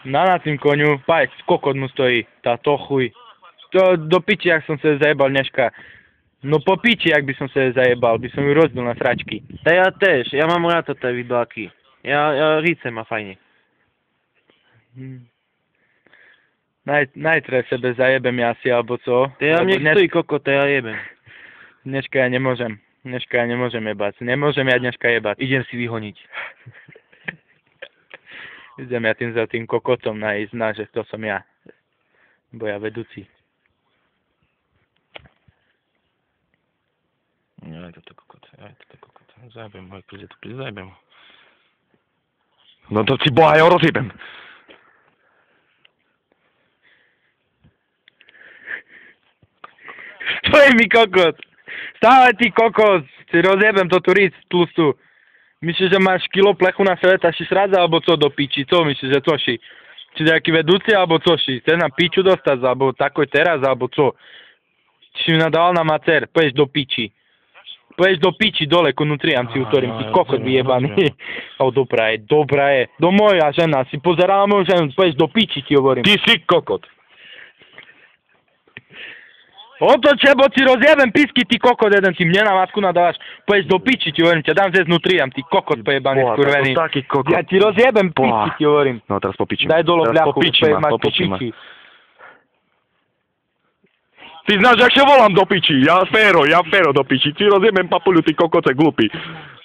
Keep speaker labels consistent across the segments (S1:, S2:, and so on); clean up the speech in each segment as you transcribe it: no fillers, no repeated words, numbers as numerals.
S1: Na tým koňu, pajc, kokot mu stojí, táto chuj. To do piči, jak som sa zajebal dneška. No po piči, jak by som sa zajebal, by som ju rozbil na sračky.
S2: Ta ja też, ja mam rád te vidláky. Ja ríce ma fajne.
S1: Najtre sebe zajebem ja si, alebo co?
S2: Ta ja mne stojí kokot, ja jebem.
S1: Dneška ja nemôžem. Dneška ja nemôžem jebať. Nemôžem ja dneška jebať.
S2: Idem si vyhoniť.
S1: Idem ja za tým kokotom nájsť, že to som ja. Bo ja vedúci.
S2: Ja toto kokot. Zajebem ho, príde tu, zajebem ho. No to si boha, ja ho rozjebem.
S1: Stoj mi kokot! Stále ty kokot! Si rozjebem to tu ríc tlustú. Myslíš, že máš kilo plechu na sebe, tak si sradza, alebo co do piči? Co myslíš, že co ši? Či nejaký vedúci, alebo co ši? Chceš na piču dostať, alebo takoj teraz, alebo co? Či mi nadal na macer, poješ do piči. Poješ do piči dole, ko nutriam si utorím, ty kokot vyjebaný. O, dobrá je. Do moja žena, si pozerala moju ženu, poješ do piči, ti hovorím.
S2: Ty si kokot.
S1: Otoč, bo ti rozjebem pisky, ty kokot jeden, si mne na matku nadávaš, poješ do piči, ti hovorím, ťa dám zjesť nutriam, ty kokot pojebaný, skurvený.
S2: Taký kokot.
S1: Ja ti rozjebem pisky, ti hovorím.
S2: No teraz popičím.
S1: Daj dole vľaku, poješ mať po piči.
S2: Ty znáš, jak sa volám do piči, ja féro do piči, ti rozjebem papuľu, ty kokoce glupý.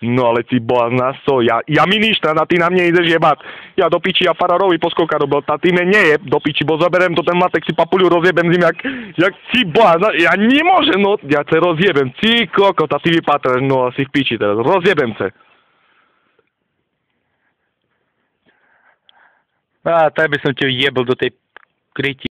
S2: No ale ty boha nás co, ja ministra, a ty na mne ideš jebať. Ja do piči, ja farárovi poskoka robil, a ty mne nejeb do piči, bo zaberem to ten matek, si papuľu rozjebem zim, jak ty boha, ja nemôžem, no, ja te rozjebem, ty kokot, a ty vypatraš, no, si v piči teraz, rozjebem se.
S1: A tak by som ťa jebol do tej kryti.